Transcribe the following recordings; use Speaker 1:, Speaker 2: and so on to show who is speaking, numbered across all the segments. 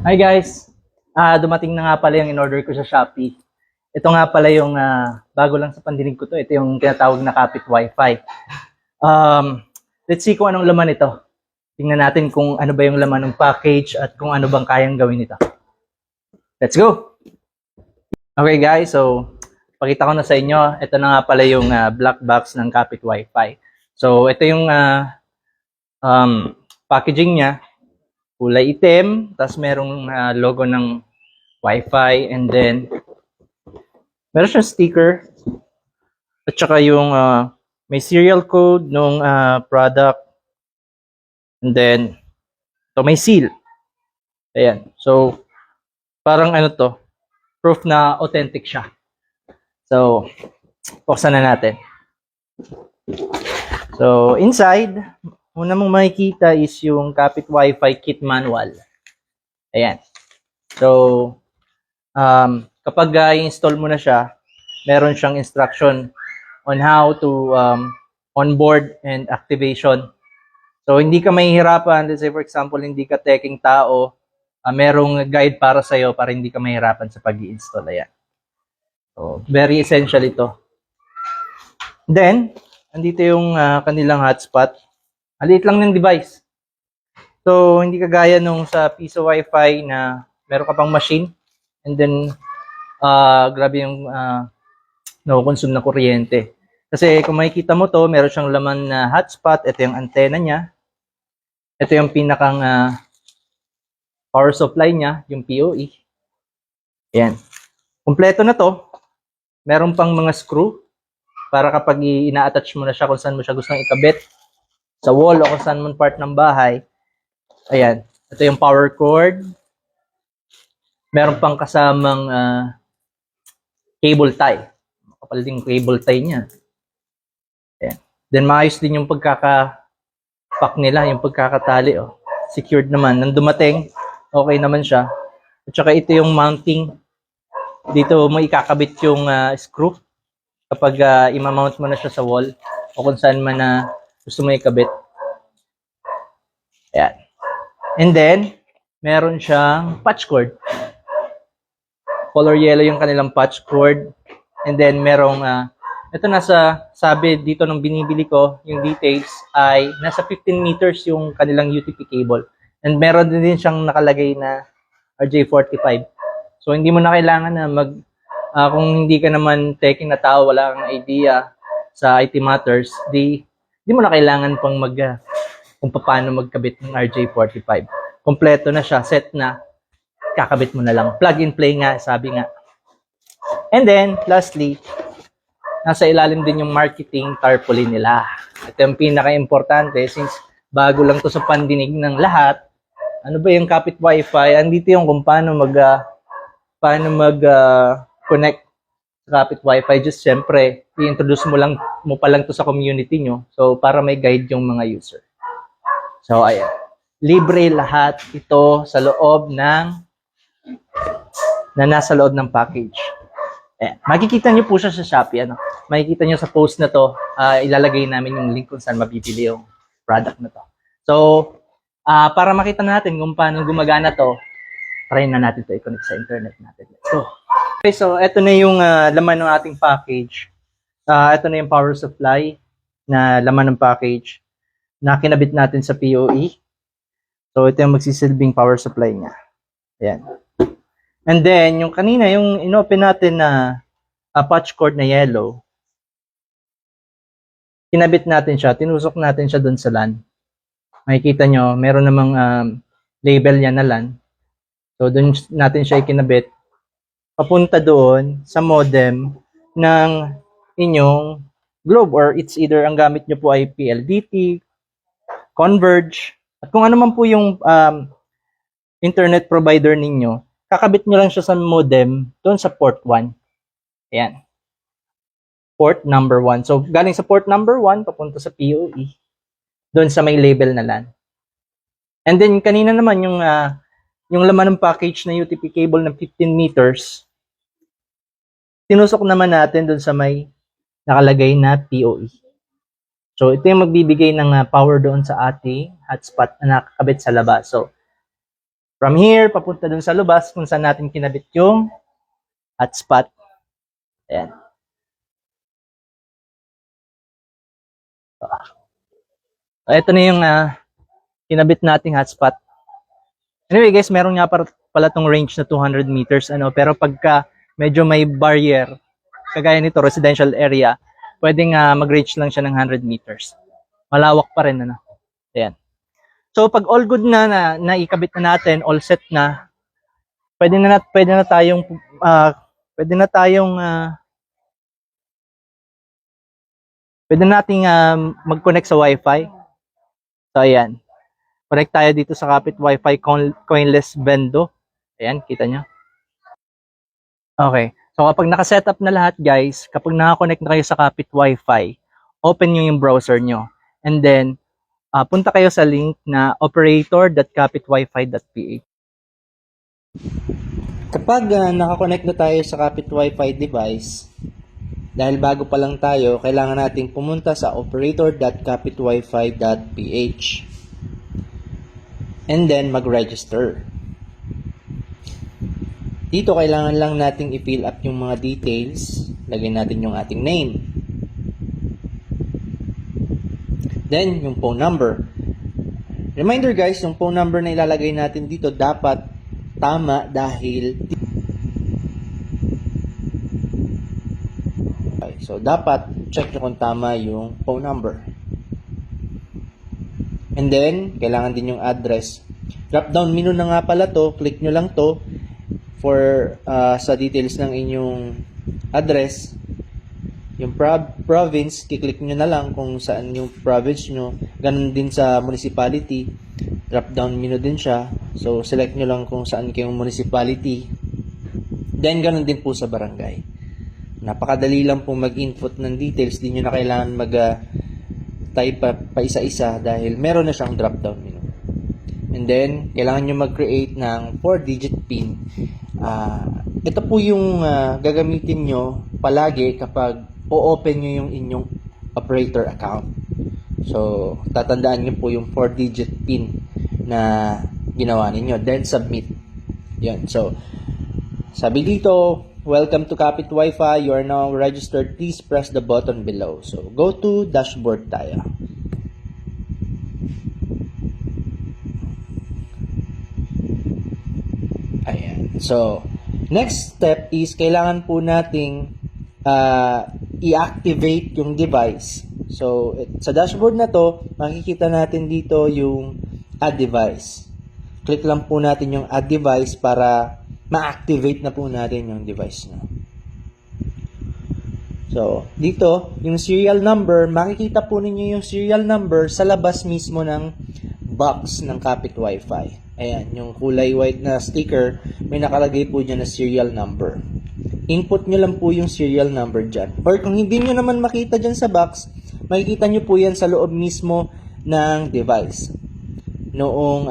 Speaker 1: Hi guys! Dumating na nga pala yung in-order ko sa Shopee. Ito nga pala yung bago lang sa pandinig ko to. Ito yung tinatawag na Kapit Wi-Fi. Let's see kung anong laman ito. Tingnan natin kung ano ba yung laman ng package at kung ano bang kayang gawin nito. Let's go! Okay guys, so pakita ko na sa inyo. Ito na nga pala yung black box ng Kapit Wi-Fi. So ito yung packaging niya. Kulay itim, tapos merong logo ng Wi-Fi, and then meron siyang sticker at saka yung may serial code ng product, and then so may seal. Ayan. So parang ano to, proof na authentic siya. So buksan na natin. So inside, una mong makikita is yung Kapit Wi-Fi kit manual. Ayan. So, kapag i-install mo na siya, meron siyang instruction on how to onboard and activation. So, hindi ka mahihirapan. Let's say, for example, hindi ka teching tao, merong guide para sa'yo para hindi ka mahihirapan sa pag-i-install. Ayan. So, very essential ito. Then, andito yung kanilang hotspot. Maliit lang ng device. So, hindi kagaya nung sa Piso Wi-Fi na meron ka pang machine and then grabe yung no-consume na kuryente. Kasi kung makikita mo to, meron siyang laman na hotspot. Ito yung antenna niya. Ito yung pinakang power supply niya, yung PoE. Ayan. Kompleto na to. Meron pang mga screw para kapag ina-attach mo na siya kung saan mo siya gustong ikabit, sa wall o kung saan man part ng bahay. Ayan. Ito yung power cord. Meron pang kasamang cable tie. Kapal din cable tie niya. Ayan. Then maayos din yung pagkaka-pack nila, yung pagkakatali. Oh. Secured naman. Nang dumating, okay naman siya. At saka ito yung mounting. Dito mo ikakabit yung screw kapag imamount mo na siya sa wall o kung saan man gusto mo ikabit. Ayan. And then, meron siyang patch cord. Color yellow yung kanilang patch cord. And then, merong, ito nasa, sabi dito nung binibili ko, yung details ay nasa 15 meters yung kanilang UTP cable. And meron din siyang nakalagay na RJ45. So, hindi mo na kailangan na kung hindi ka naman teching na tao, wala kang idea sa IT matters, di mo na kailangan pang kung paano magkabit ng RJ45. Kompleto na siya, set na, kakabit mo na lang. Plug and play nga, sabi nga. And then, lastly, nasa ilalim din yung marketing tarpaulin nila. Ito yung pinaka-importante since bago lang to sa pandinig ng lahat. Ano ba yung Kapit Wi-Fi? Andito yung kung paano connect sa Kapit Wi-Fi. Just syempre, i-introduce mo pa lang to sa community nyo. So, para may guide yung mga user. So, ayan. Libre lahat ito sa loob nasa loob ng package. Ayan. Makikita nyo po siya sa Shopee. Makikita nyo sa post na to, ilalagay namin yung link kung saan mabibili yung product na to. So, para makita natin kung paano gumagana to, try na natin to i-connect sa internet natin. Let's go. Okay, so ito na yung laman ng ating package. Ito na yung power supply na laman ng package na kinabit natin sa PoE. So, ito yung magsisilbing power supply niya. Ayan. And then, yung kanina, yung inopen natin na patch cord na yellow, kinabit natin siya, tinusok natin siya doon sa LAN. Makikita nyo, meron namang label niya na LAN. So, doon natin siya ikinabit. Papunta doon sa modem ng inyong Globe, or it's either ang gamit nyo po ay PLDT, Converge, at kung ano man po yung internet provider ninyo, kakabit nyo lang siya sa modem doon sa port 1. Ayan. Port number 1. So, galing sa port number 1, papunta sa PoE, doon sa may label na LAN. And then, kanina naman, yung laman ng package na UTP cable ng 15 meters, tinusok naman natin doon sa may nakalagay na PoE. So, ito yung magbibigay ng power doon sa ating hotspot na nakakabit sa labas. So, From here, papunta dun sa lubas kung saan natin kinabit yung hotspot. Ayan. Ito na yung kinabit nating hotspot. Anyway guys, meron nga pala tong range na 200 meters. Pero pagka medyo may barrier, kagaya nito, residential area, pwedeng mag-reach lang siya ng 100 meters. Malawak pa rin. Ayan. So pag all good na ikabit na natin, all set na, pwede nating mag-connect sa Wi-Fi. So ayan. Connect tayo dito sa Kapit Wi-Fi coinless Bendo. Ayan, kita nyo. Okay. So kapag naka-setup na lahat guys, kapag naka-connect na kayo sa Kapit Wi-Fi, open nyo yung browser nyo. And then, punta kayo sa link na operator.kapitwifi.ph. Kapag naka-connect na tayo sa Kapit Wi-Fi device, dahil bago pa lang tayo, kailangan nating pumunta sa operator.kapitwifi.ph and then mag-register. Dito kailangan lang nating i-fill up yung mga details. Lagyan natin yung ating name. Then, yung phone number. Reminder guys, yung phone number na ilalagay natin dito dapat tama dahil so dapat check nyo kung tama yung phone number. And then, kailangan din yung address. Drop down menu na nga pala to. Click nyo lang to for sa details ng inyong address. Yung province, kiklik nyo na lang kung saan yung province nyo. Ganun din sa municipality. Drop down menu din siya. So, select nyo lang kung saan kayong municipality. Then, ganun din po sa barangay. Napakadali lang po mag-input ng details. Di nyo na kailangan type pa isa-isa dahil meron na siyang drop down menu. And then, kailangan nyo mag-create ng 4-digit PIN. Ito po yung gagamitin nyo palagi kapag o-open nyo yung inyong operator account. So, tatandaan nyo po yung 4-digit PIN na ginawa ninyo. Then, submit. Yan. So, sabi dito, welcome to Kapit Wi-Fi. You are now registered. Please press the button below. So, go to dashboard tayo. Ayan. So, next step is kailangan po nating i-activate yung device. So, sa dashboard na to, makikita natin dito yung add device. Click lang po natin yung add device para ma-activate na po natin yung device nyo. So, dito, yung serial number, makikita po ninyo yung serial number sa labas mismo ng box ng Kapit Wi-Fi. Ayan, yung kulay white na sticker, may nakalagay po dyan na serial number. Input nyo lang po yung serial number dyan. Or kung hindi nyo naman makita dyan sa box, makikita nyo po yan sa loob mismo ng device. Noong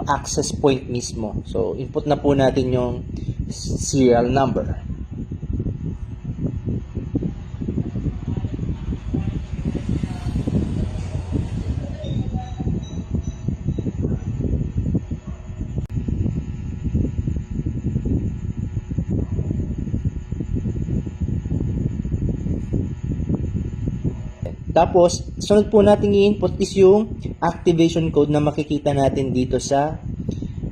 Speaker 1: access point mismo. So, input na po natin yung serial number. Tapos, sunod po natin i-input is yung activation code na makikita natin dito sa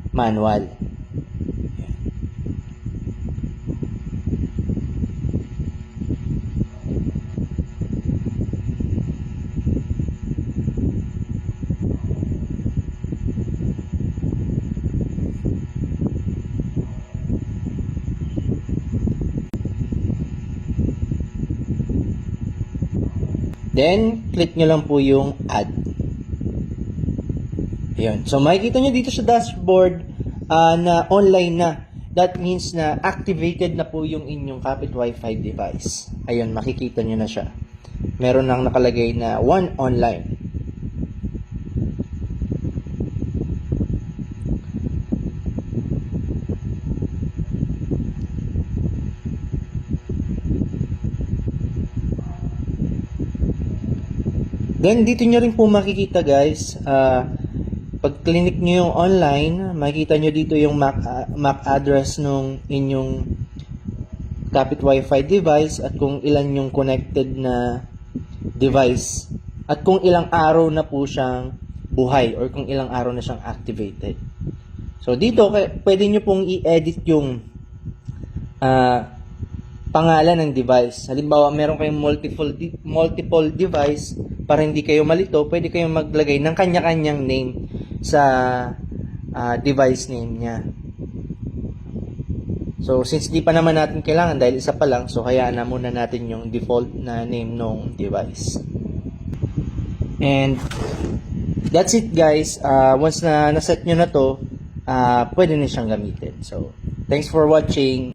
Speaker 1: manual. Then, click nyo lang po yung add. Ayun. So, makikita nyo dito sa dashboard na online na. That means na activated na po yung inyong Kapit Wi-Fi device. Ayun, makikita nyo na siya. Meron nang nakalagay na one online. Then, dito nyo rin po makikita guys, pag clinic nyo yung online, makikita nyo dito yung MAC address nung inyong Kapit Wi-Fi device at kung ilan yung connected na device at kung ilang araw na po siyang buhay or kung ilang araw na siyang activated. So dito pwede nyo pong i-edit yung pangalan ng device. Halimbawa, meron kayong multiple device para hindi kayo malito, pwede kayong maglagay ng kanya-kanyang name sa device name niya. So, since di pa naman natin kailangan dahil isa pa lang, so hayaan na muna natin yung default na name ng device. And that's it guys. Once na naset nyo na to, pwede na siyang gamitin. So, thanks for watching.